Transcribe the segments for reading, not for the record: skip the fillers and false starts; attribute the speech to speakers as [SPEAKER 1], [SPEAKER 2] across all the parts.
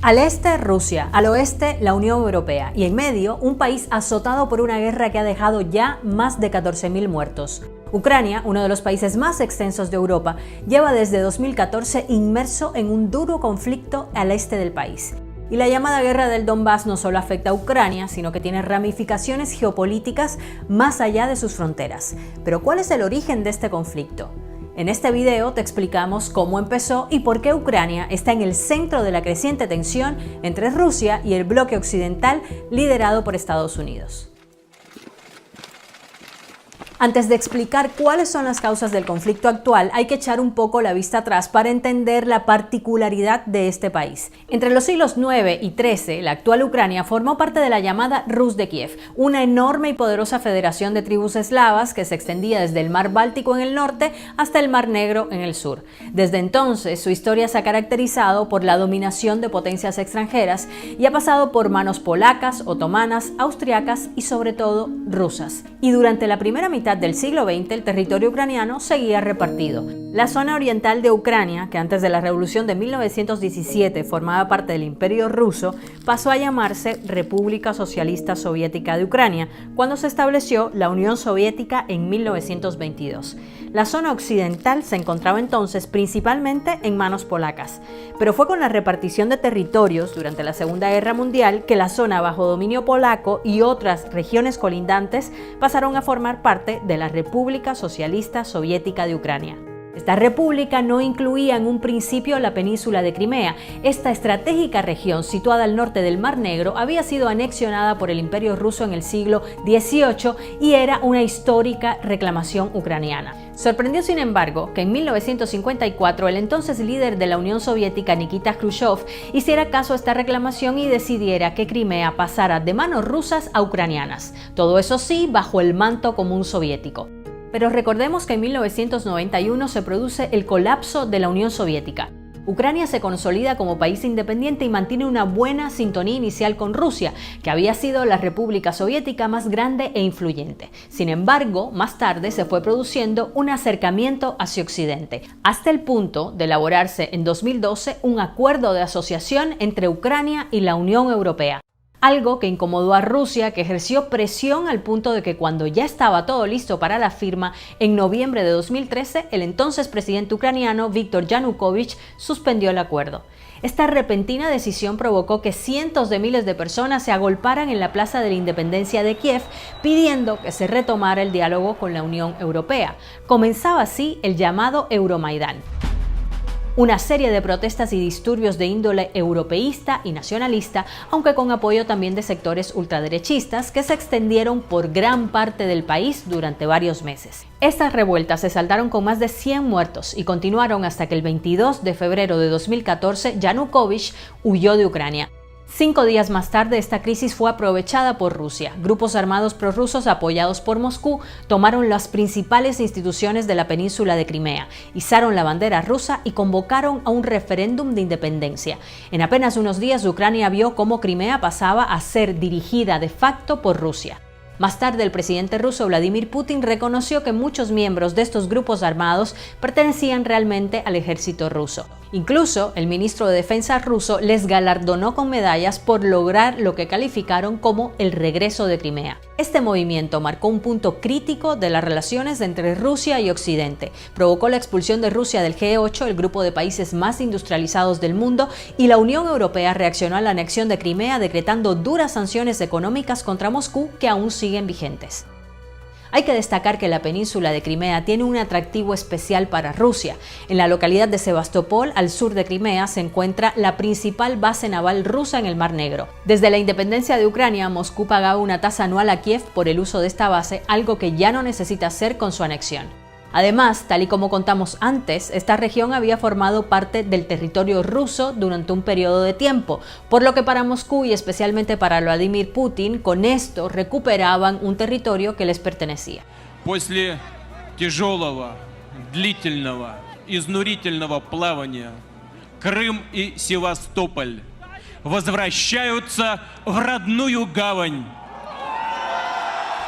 [SPEAKER 1] Al este, Rusia, al oeste, la Unión Europea y en medio, un país azotado por una guerra que ha dejado ya más de 14.000 muertos. Ucrania, uno de los países más extensos de Europa, lleva desde 2014 inmerso en un duro conflicto al este del país. Y la llamada guerra del Donbass no solo afecta a Ucrania, sino que tiene ramificaciones geopolíticas más allá de sus fronteras. Pero ¿cuál es el origen de este conflicto? En este video te explicamos cómo empezó y por qué Ucrania está en el centro de la creciente tensión entre Rusia y el bloque occidental liderado por Estados Unidos. Antes de explicar cuáles son las causas del conflicto actual, hay que echar un poco la vista atrás para entender la particularidad de este país. Entre los siglos IX y XIII, la actual Ucrania formó parte de la llamada Rus de Kiev, una enorme y poderosa federación de tribus eslavas que se extendía desde el mar Báltico en el norte hasta el mar Negro en el sur. Desde entonces, su historia se ha caracterizado por la dominación de potencias extranjeras y ha pasado por manos polacas, otomanas, austriacas y sobre todo rusas. Y durante la primera mitad del siglo XX, el territorio ucraniano seguía repartido. La zona oriental de Ucrania, que antes de la revolución de 1917 formaba parte del Imperio Ruso, pasó a llamarse República Socialista Soviética de Ucrania, cuando se estableció la Unión Soviética en 1922. La zona occidental se encontraba entonces principalmente en manos polacas, pero fue con la repartición de territorios durante la Segunda Guerra Mundial que la zona bajo dominio polaco y otras regiones colindantes pasaron a formar parte de la República Socialista Soviética de Ucrania. Esta república no incluía en un principio la península de Crimea. Esta estratégica región, situada al norte del Mar Negro, había sido anexionada por el Imperio Ruso en el siglo XVIII y era una histórica reclamación ucraniana. Sorprendió, sin embargo, que en 1954 el entonces líder de la Unión Soviética, Nikita Khrushchev, hiciera caso a esta reclamación y decidiera que Crimea pasara de manos rusas a ucranianas. Todo eso sí, bajo el manto común soviético. Pero recordemos que en 1991 se produce el colapso de la Unión Soviética. Ucrania se consolida como país independiente y mantiene una buena sintonía inicial con Rusia, que había sido la república soviética más grande e influyente. Sin embargo, más tarde se fue produciendo un acercamiento hacia Occidente, hasta el punto de elaborarse en 2012 un acuerdo de asociación entre Ucrania y la Unión Europea. Algo que incomodó a Rusia, que ejerció presión al punto de que cuando ya estaba todo listo para la firma, en noviembre de 2013, el entonces presidente ucraniano Viktor Yanukovych suspendió el acuerdo. Esta repentina decisión provocó que cientos de miles de personas se agolparan en la Plaza de la Independencia de Kiev pidiendo que se retomara el diálogo con la Unión Europea. Comenzaba así el llamado Euromaidán. Una serie de protestas y disturbios de índole europeísta y nacionalista, aunque con apoyo también de sectores ultraderechistas que se extendieron por gran parte del país durante varios meses. Estas revueltas se saldaron con más de 100 muertos y continuaron hasta que el 22 de febrero de 2014 Yanukovych huyó de Ucrania. 5 días más tarde, esta crisis fue aprovechada por Rusia. Grupos armados prorrusos apoyados por Moscú tomaron las principales instituciones de la península de Crimea, izaron la bandera rusa y convocaron a un referéndum de independencia. En apenas unos días, Ucrania vio cómo Crimea pasaba a ser dirigida de facto por Rusia. Más tarde, el presidente ruso Vladimir Putin reconoció que muchos miembros de estos grupos armados pertenecían realmente al ejército ruso. Incluso, el ministro de Defensa ruso les galardonó con medallas por lograr lo que calificaron como el regreso de Crimea. Este movimiento marcó un punto crítico de las relaciones entre Rusia y Occidente. Provocó la expulsión de Rusia del G8, el grupo de países más industrializados del mundo, y la Unión Europea reaccionó a la anexión de Crimea decretando duras sanciones económicas contra Moscú que aún siguen vigentes. Hay que destacar que la península de Crimea tiene un atractivo especial para Rusia. En la localidad de Sebastopol, al sur de Crimea, se encuentra la principal base naval rusa en el Mar Negro. Desde la independencia de Ucrania, Moscú pagaba una tasa anual a Kiev por el uso de esta base, algo que ya no necesita hacer con su anexión. Además, tal y como contamos antes, esta región había formado parte del territorio ruso durante un periodo de tiempo, por lo que para Moscú y especialmente para Vladimir Putin, con esto recuperaban un territorio que les pertenecía.
[SPEAKER 2] После тяжелого, длительного, изнурительного плавания Крым и Севастополь возвращаются в родную гавань.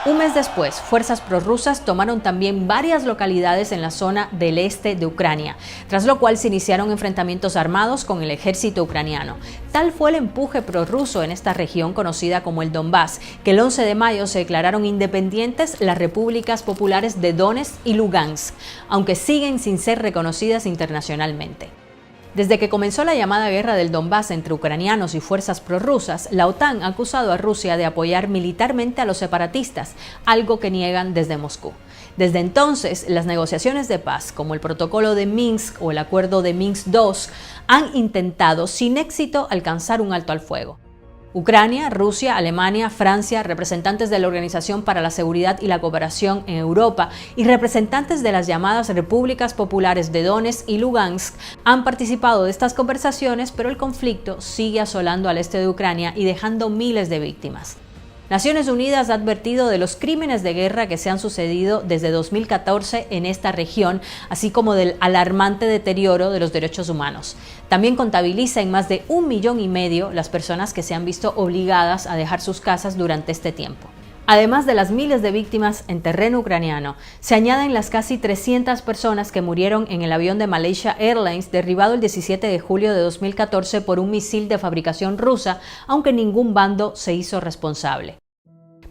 [SPEAKER 1] Un mes después, fuerzas prorrusas tomaron también varias localidades en la zona del este de Ucrania, tras lo cual se iniciaron enfrentamientos armados con el ejército ucraniano. Tal fue el empuje prorruso en esta región conocida como el Donbass, que el 11 de mayo se declararon independientes las repúblicas populares de Donetsk y Lugansk, aunque siguen sin ser reconocidas internacionalmente. Desde que comenzó la llamada guerra del Donbass entre ucranianos y fuerzas prorrusas, la OTAN ha acusado a Rusia de apoyar militarmente a los separatistas, algo que niegan desde Moscú. Desde entonces, las negociaciones de paz, como el Protocolo de Minsk o el Acuerdo de Minsk II, han intentado sin éxito alcanzar un alto al fuego. Ucrania, Rusia, Alemania, Francia, representantes de la Organización para la Seguridad y la Cooperación en Europa y representantes de las llamadas Repúblicas Populares de Donetsk y Lugansk han participado de estas conversaciones, pero el conflicto sigue asolando al este de Ucrania y dejando miles de víctimas. Naciones Unidas ha advertido de los crímenes de guerra que se han sucedido desde 2014 en esta región, así como del alarmante deterioro de los derechos humanos. También contabiliza en más de 1,5 millones las personas que se han visto obligadas a dejar sus casas durante este tiempo. Además de las miles de víctimas en terreno ucraniano, se añaden las casi 300 personas que murieron en el avión de Malaysia Airlines derribado el 17 de julio de 2014 por un misil de fabricación rusa, aunque ningún bando se hizo responsable.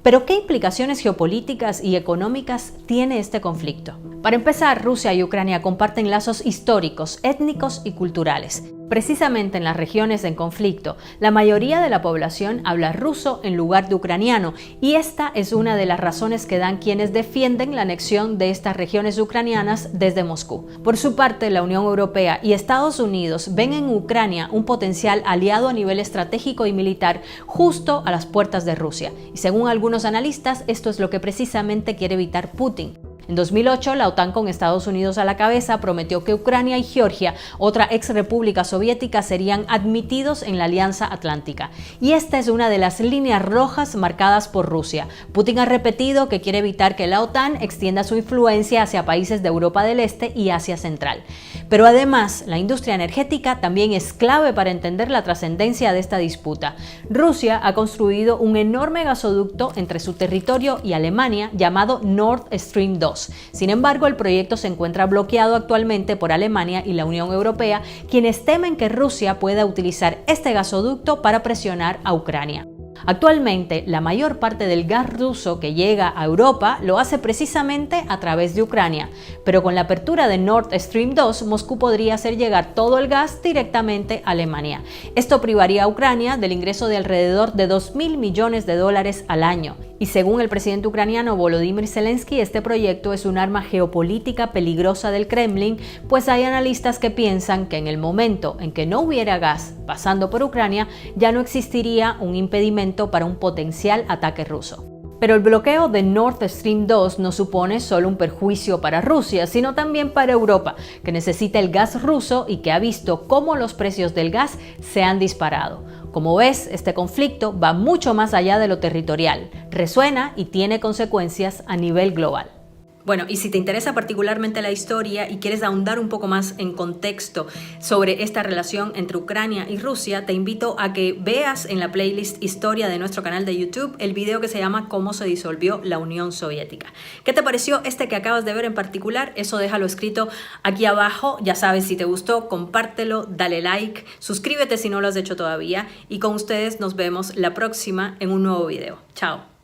[SPEAKER 1] Pero, ¿qué implicaciones geopolíticas y económicas tiene este conflicto? Para empezar, Rusia y Ucrania comparten lazos históricos, étnicos y culturales. Precisamente en las regiones en conflicto, la mayoría de la población habla ruso en lugar de ucraniano, y esta es una de las razones que dan quienes defienden la anexión de estas regiones ucranianas desde Moscú. Por su parte, la Unión Europea y Estados Unidos ven en Ucrania un potencial aliado a nivel estratégico y militar justo a las puertas de Rusia, y según algunos analistas, esto es lo que precisamente quiere evitar Putin. En 2008, la OTAN con Estados Unidos a la cabeza prometió que Ucrania y Georgia, otra ex república soviética, serían admitidos en la Alianza Atlántica. Y esta es una de las líneas rojas marcadas por Rusia. Putin ha repetido que quiere evitar que la OTAN extienda su influencia hacia países de Europa del Este y Asia Central. Pero además, la industria energética también es clave para entender la trascendencia de esta disputa. Rusia ha construido un enorme gasoducto entre su territorio y Alemania llamado Nord Stream 2. Sin embargo, el proyecto se encuentra bloqueado actualmente por Alemania y la Unión Europea, quienes temen que Rusia pueda utilizar este gasoducto para presionar a Ucrania. Actualmente, la mayor parte del gas ruso que llega a Europa lo hace precisamente a través de Ucrania, pero con la apertura de Nord Stream 2, Moscú podría hacer llegar todo el gas directamente a Alemania. Esto privaría a Ucrania del ingreso de alrededor de $2,000 millones al año. Y según el presidente ucraniano Volodymyr Zelensky, este proyecto es un arma geopolítica peligrosa del Kremlin, pues hay analistas que piensan que en el momento en que no hubiera gas pasando por Ucrania, ya no existiría un impedimento para un potencial ataque ruso. Pero el bloqueo de Nord Stream 2 no supone solo un perjuicio para Rusia, sino también para Europa, que necesita el gas ruso y que ha visto cómo los precios del gas se han disparado. Como ves, este conflicto va mucho más allá de lo territorial, resuena y tiene consecuencias a nivel global. Bueno, y si te interesa particularmente la historia y quieres ahondar un poco más en contexto sobre esta relación entre Ucrania y Rusia, te invito a que veas en la playlist Historia de nuestro canal de YouTube el video que se llama Cómo se disolvió la Unión Soviética. ¿Qué te pareció este que acabas de ver en particular? Eso déjalo escrito aquí abajo. Ya sabes, si te gustó, compártelo, dale like, suscríbete si no lo has hecho todavía y con ustedes nos vemos la próxima en un nuevo video. Chao.